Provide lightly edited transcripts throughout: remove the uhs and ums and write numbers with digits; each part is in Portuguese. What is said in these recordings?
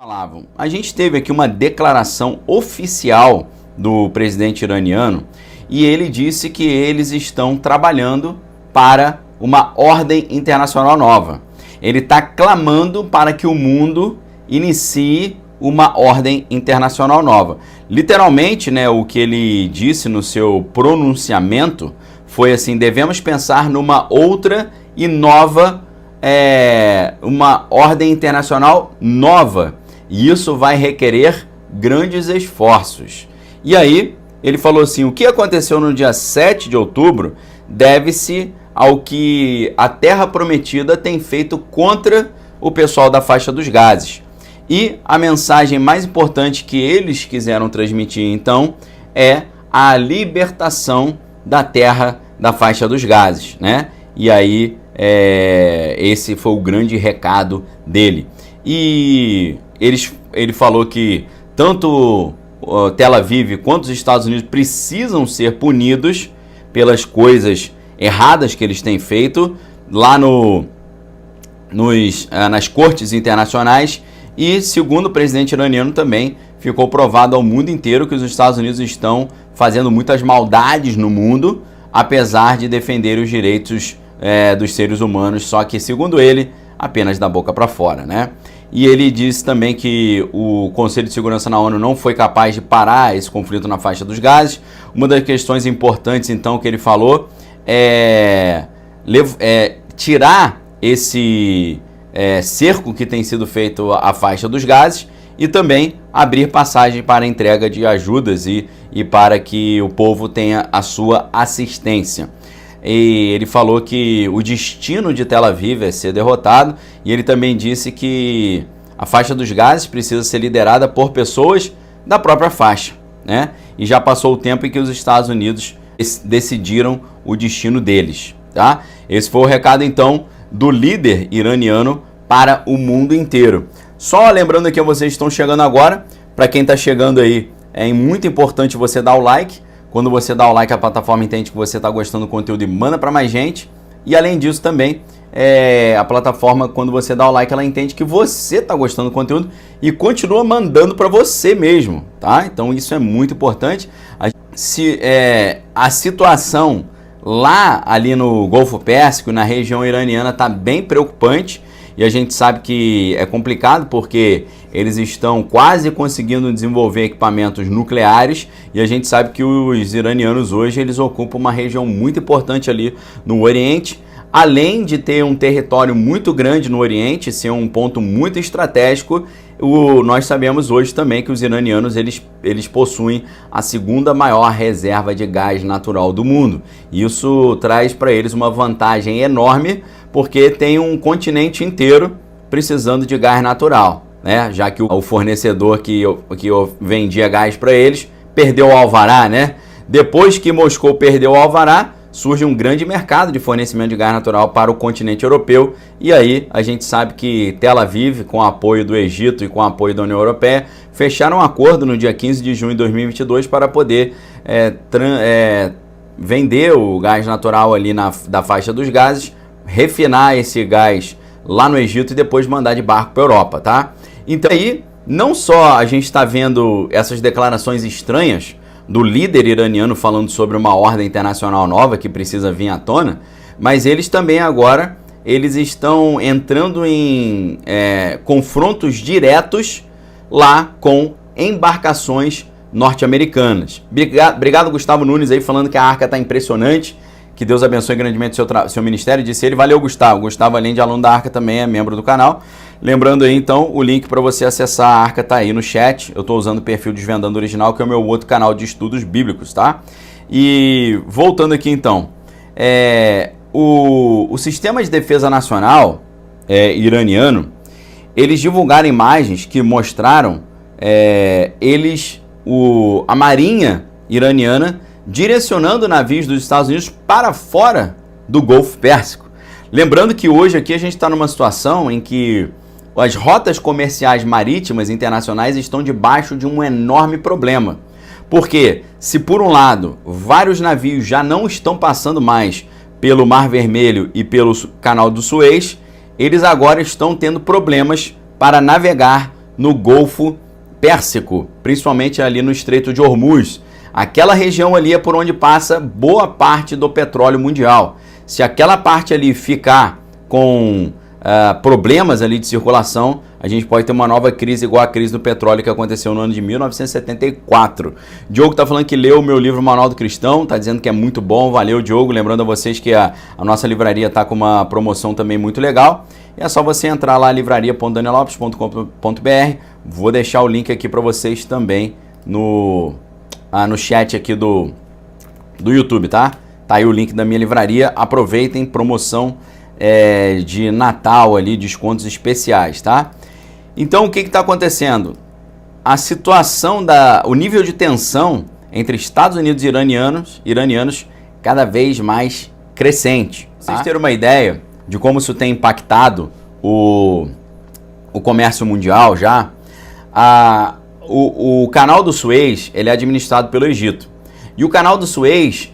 falavam. A gente teve aqui uma declaração oficial do presidente iraniano e ele disse que eles estão trabalhando para uma ordem internacional nova. Ele está clamando para que o mundo inicie uma ordem internacional nova. Literalmente, né, o que ele disse no seu pronunciamento foi assim: devemos pensar numa outra e nova, uma ordem internacional nova. E isso vai requerer grandes esforços. E aí, ele falou assim: o que aconteceu no dia 7 de outubro deve-se ao que a Terra Prometida tem feito contra o pessoal da faixa dos gases. E a mensagem mais importante que eles quiseram transmitir, então, é a libertação da Terra da faixa dos gases, né? E aí, esse foi o grande recado dele. E ele falou que tanto Tel Aviv quanto os Estados Unidos precisam ser punidos pelas coisas erradas que eles têm feito lá nas cortes internacionais. E, segundo o presidente iraniano, também ficou provado ao mundo inteiro que os Estados Unidos estão fazendo muitas maldades no mundo, apesar de defender os direitos dos seres humanos, só que, segundo ele, apenas da boca para fora, né? E ele disse também que o Conselho de Segurança na ONU não foi capaz de parar esse conflito na faixa dos gases. Uma das questões importantes, então, que ele falou é tirar esse cerco que tem sido feito à faixa dos gases e também abrir passagem para a entrega de ajudas e para que o povo tenha a sua assistência. E ele falou que o destino de Tel Aviv é ser derrotado, e ele também disse que a faixa dos gases precisa ser liderada por pessoas da própria faixa, né? E já passou o tempo em que os Estados Unidos decidiram o destino deles, tá? Esse foi o recado, então, do líder iraniano para o mundo inteiro. Só lembrando que vocês estão chegando agora, para quem está chegando aí, é muito importante você dar o like. Quando você dá o like, a plataforma entende que você está gostando do conteúdo e manda para mais gente. E além disso também, a plataforma, quando você dá o like, ela entende que você está gostando do conteúdo e continua mandando para você mesmo, tá? Então isso é muito importante. A situação lá ali no Golfo Pérsico, na região iraniana, está bem preocupante. E a gente sabe que é complicado porque eles estão quase conseguindo desenvolver equipamentos nucleares, e a gente sabe que os iranianos hoje eles ocupam uma região muito importante ali no Oriente, além de ter um território muito grande no Oriente, ser um ponto muito estratégico. Nós sabemos hoje também que os iranianos eles possuem a segunda maior reserva de gás natural do mundo. Isso traz para eles uma vantagem enorme, porque tem um continente inteiro precisando de gás natural, né? Já que o fornecedor que vendia gás para eles perdeu o alvará, né? Depois que Moscou perdeu o alvará, surge um grande mercado de fornecimento de gás natural para o continente europeu. E aí a gente sabe que Tel Aviv, com o apoio do Egito e com o apoio da União Europeia, fecharam um acordo no dia 15 de junho de 2022 para poder vender o gás natural ali da faixa dos gases, refinar esse gás lá no Egito e depois mandar de barco para a Europa, tá? Então aí, não só a gente está vendo essas declarações estranhas do líder iraniano falando sobre uma ordem internacional nova que precisa vir à tona, mas eles também agora estão entrando em confrontos diretos lá com embarcações norte-americanas. Obrigado, Gustavo Nunes, aí falando que a arca está impressionante. Que Deus abençoe grandemente seu ministério, disse ele. Valeu, Gustavo. Gustavo, além de aluno da Arca, também é membro do canal. Lembrando aí, então, o link para você acessar a Arca tá aí no chat. Eu estou usando o perfil Desvendando Original, que é o meu outro canal de estudos bíblicos, tá? E voltando aqui, então, o Sistema de Defesa Nacional iraniano, eles divulgaram imagens que mostraram a Marinha iraniana direcionando navios dos Estados Unidos para fora do Golfo Pérsico. Lembrando que hoje aqui a gente está numa situação em que as rotas comerciais marítimas internacionais estão debaixo de um enorme problema. Porque se por um lado vários navios já não estão passando mais pelo Mar Vermelho e pelo Canal do Suez, eles agora estão tendo problemas para navegar no Golfo Pérsico, principalmente ali no Estreito de Hormuz. Aquela região ali é por onde passa boa parte do petróleo mundial. Se aquela parte ali ficar com problemas ali de circulação, a gente pode ter uma nova crise igual a crise do petróleo que aconteceu no ano de 1974. Diogo tá falando que leu o meu livro Manual do Cristão, tá dizendo que é muito bom. Valeu, Diogo. Lembrando a vocês que a nossa livraria tá com uma promoção também muito legal. E é só você entrar lá, livraria.daniellopes.com.br. Vou deixar o link aqui para vocês também no chat aqui do YouTube, tá? Tá aí o link da minha livraria. Aproveitem, promoção de Natal ali, descontos especiais, tá? Então, o que está acontecendo? A situação, o nível de tensão entre Estados Unidos e iranianos cada vez mais crescente. Pra vocês terem uma ideia de como isso tem impactado o comércio mundial já, o canal do Suez, ele é administrado pelo Egito. E o canal do Suez,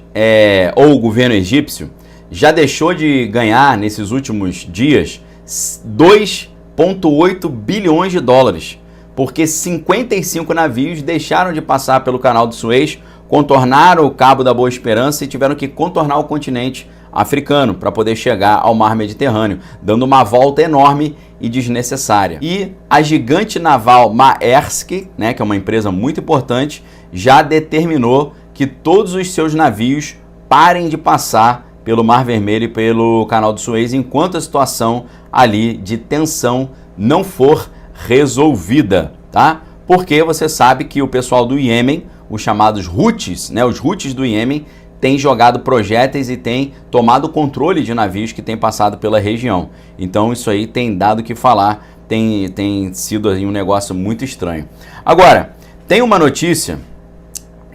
ou o governo egípcio, já deixou de ganhar, nesses últimos dias, 2,8 bilhões de dólares, porque 55 navios deixaram de passar pelo canal do Suez, contornaram o Cabo da Boa Esperança e tiveram que contornar o continente africano para poder chegar ao mar Mediterrâneo, dando uma volta enorme e desnecessária. E a gigante naval Maersk, né, que é uma empresa muito importante, já determinou que todos os seus navios parem de passar pelo Mar Vermelho e pelo Canal do Suez, enquanto a situação ali de tensão não for resolvida, tá? Porque você sabe que o pessoal do Iêmen, os chamados Houthis, né, os Houthis do Iêmen, têm jogado projéteis e têm tomado controle de navios que têm passado pela região. Então isso aí tem dado o que falar, tem sido aí um negócio muito estranho. Agora, tem uma notícia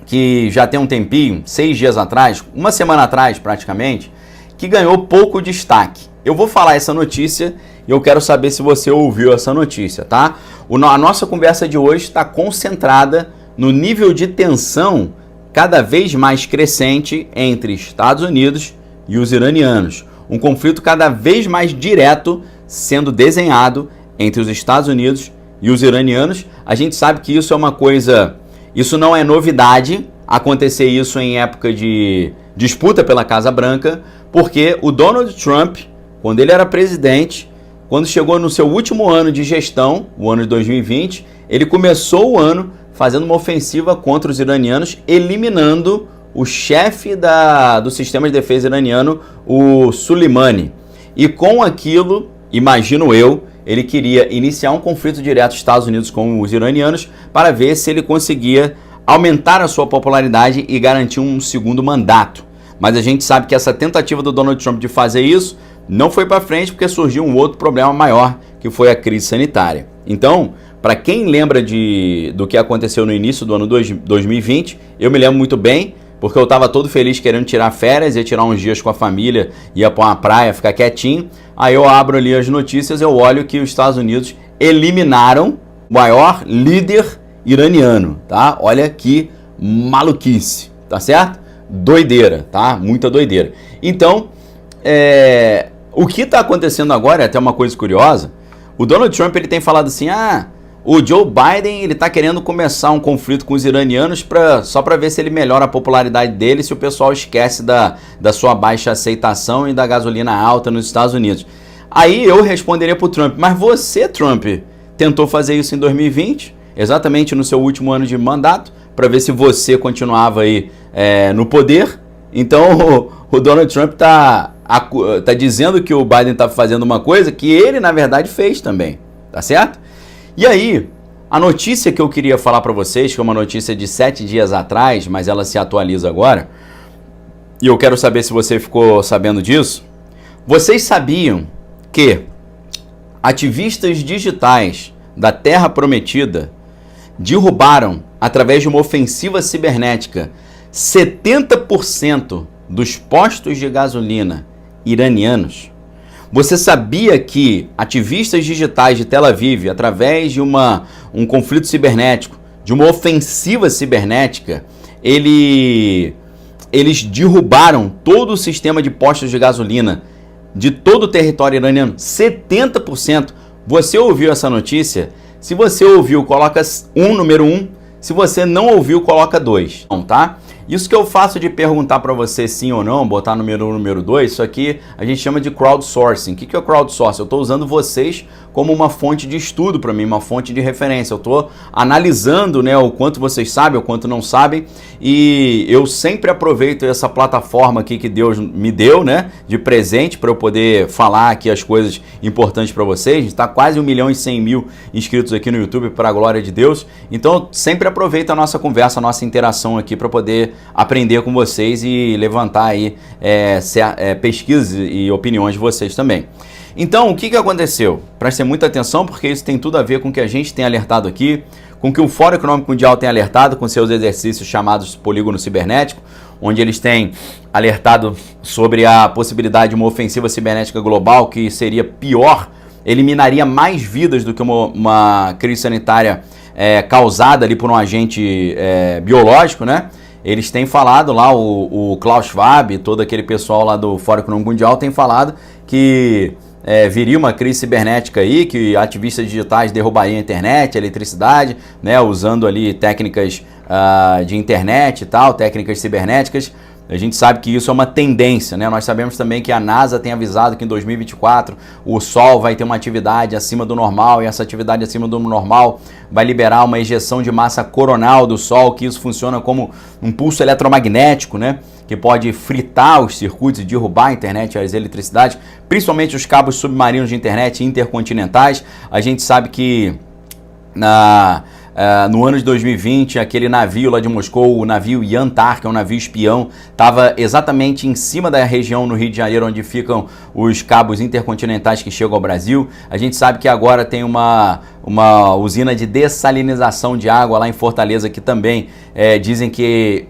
que já tem um tempinho, 6 dias atrás, uma semana atrás praticamente, que ganhou pouco destaque. Eu vou falar essa notícia e eu quero saber se você ouviu essa notícia, tá? A nossa conversa de hoje está concentrada no nível de tensão cada vez mais crescente entre Estados Unidos e os iranianos. Um conflito cada vez mais direto sendo desenhado entre os Estados Unidos e os iranianos. A gente sabe que isso é uma coisa... Isso não é novidade, acontecer isso em época de disputa pela Casa Branca, porque o Donald Trump, quando ele era presidente, quando chegou no seu último ano de gestão, o ano de 2020, ele começou o ano fazendo uma ofensiva contra os iranianos, eliminando o chefe do sistema de defesa iraniano, o Soleimani. E com aquilo, imagino eu, ele queria iniciar um conflito direto dos Estados Unidos com os iranianos para ver se ele conseguia aumentar a sua popularidade e garantir um segundo mandato. Mas a gente sabe que essa tentativa do Donald Trump de fazer isso não foi para frente porque surgiu um outro problema maior, que foi a crise sanitária. Então, para quem lembra do que aconteceu no início do ano 2020, eu me lembro muito bem, porque eu estava todo feliz querendo tirar férias, ia tirar uns dias com a família, ia para uma praia, ficar quietinho. Aí eu abro ali as notícias, eu olho que os Estados Unidos eliminaram o maior líder iraniano, tá? Olha que maluquice, tá certo? Doideira, tá? Muita doideira. Então, o que está acontecendo agora é até uma coisa curiosa. O Donald Trump ele tem falado assim, o Joe Biden ele está querendo começar um conflito com os iranianos só para ver se ele melhora a popularidade dele, se o pessoal esquece da sua baixa aceitação e da gasolina alta nos Estados Unidos. Aí eu responderia para o Trump, mas você, Trump, tentou fazer isso em 2020, exatamente no seu último ano de mandato, para ver se você continuava aí no poder. Então o Donald Trump está dizendo que o Biden está fazendo uma coisa que ele, na verdade, fez também, tá certo? E aí, a notícia que eu queria falar para vocês, que é uma notícia de 7 dias atrás, mas ela se atualiza agora, e eu quero saber se você ficou sabendo disso. Vocês sabiam que ativistas digitais da Terra Prometida derrubaram, através de uma ofensiva cibernética, 70% dos postos de gasolina iranianos? Você sabia que ativistas digitais de Tel Aviv, através de um conflito cibernético, de uma ofensiva cibernética, eles derrubaram todo o sistema de postos de gasolina de todo o território iraniano? 70%. Você ouviu essa notícia? Se você ouviu, coloca número 1. Se você não ouviu, coloca 2, tá? Isso que eu faço de perguntar para você sim ou não, botar número 1, número 2, isso aqui a gente chama de crowdsourcing. O que é o crowdsourcing? Eu estou usando vocês como uma fonte de estudo para mim, uma fonte de referência. Eu estou analisando, né, o quanto vocês sabem, o quanto não sabem, e eu sempre aproveito essa plataforma aqui que Deus me deu, né, de presente para eu poder falar aqui as coisas importantes para vocês. A gente está quase 1.100.000 inscritos aqui no YouTube, para a glória de Deus. Então eu sempre aproveito a nossa conversa, a nossa interação aqui para poder aprender com vocês e levantar aí pesquisas e opiniões de vocês também. Então, o que aconteceu? Prestem muita atenção, porque isso tem tudo a ver com o que a gente tem alertado aqui, com o que o Fórum Econômico Mundial tem alertado com seus exercícios chamados polígono cibernético, onde eles têm alertado sobre a possibilidade de uma ofensiva cibernética global que seria pior, eliminaria mais vidas do que uma crise sanitária causada ali por um agente biológico, né? Eles têm falado lá, o Klaus Schwab, todo aquele pessoal lá do Fórum Econômico Mundial tem falado que viria uma crise cibernética aí, que ativistas digitais derrubariam a internet, a eletricidade, né, usando ali técnicas de internet e tal, técnicas cibernéticas. A gente sabe que isso é uma tendência, né? Nós sabemos também que a NASA tem avisado que em 2024 o Sol vai ter uma atividade acima do normal, e essa atividade acima do normal vai liberar uma ejeção de massa coronal do Sol, que isso funciona como um pulso eletromagnético, né? Que pode fritar os circuitos e derrubar a internet e as eletricidades, principalmente os cabos submarinos de internet intercontinentais. A gente sabe que no ano de 2020, aquele navio lá de Moscou, o navio Yantar, que é um navio espião, estava exatamente em cima da região no Rio de Janeiro, onde ficam os cabos intercontinentais que chegam ao Brasil. A gente sabe que agora tem uma usina de dessalinização de água lá em Fortaleza, que também dizem que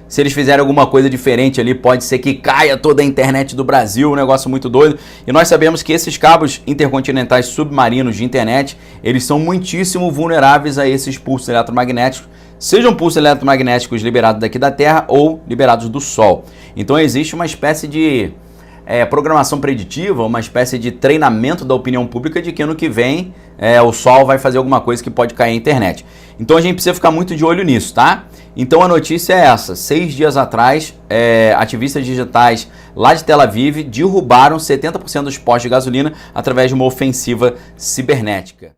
se eles fizerem alguma coisa diferente ali, pode ser que caia toda a internet do Brasil, um negócio muito doido. E nós sabemos que esses cabos intercontinentais submarinos de internet, eles são muitíssimo vulneráveis a esses pulsos eletromagnéticos, sejam pulsos eletromagnéticos liberados daqui da Terra ou liberados do Sol. Então existe uma espécie de programação preditiva, uma espécie de treinamento da opinião pública de que ano que vem o Sol vai fazer alguma coisa que pode cair a internet. Então a gente precisa ficar muito de olho nisso, tá? Então a notícia é essa: 6 dias atrás, ativistas digitais lá de Tel Aviv derrubaram 70% dos postos de gasolina através de uma ofensiva cibernética.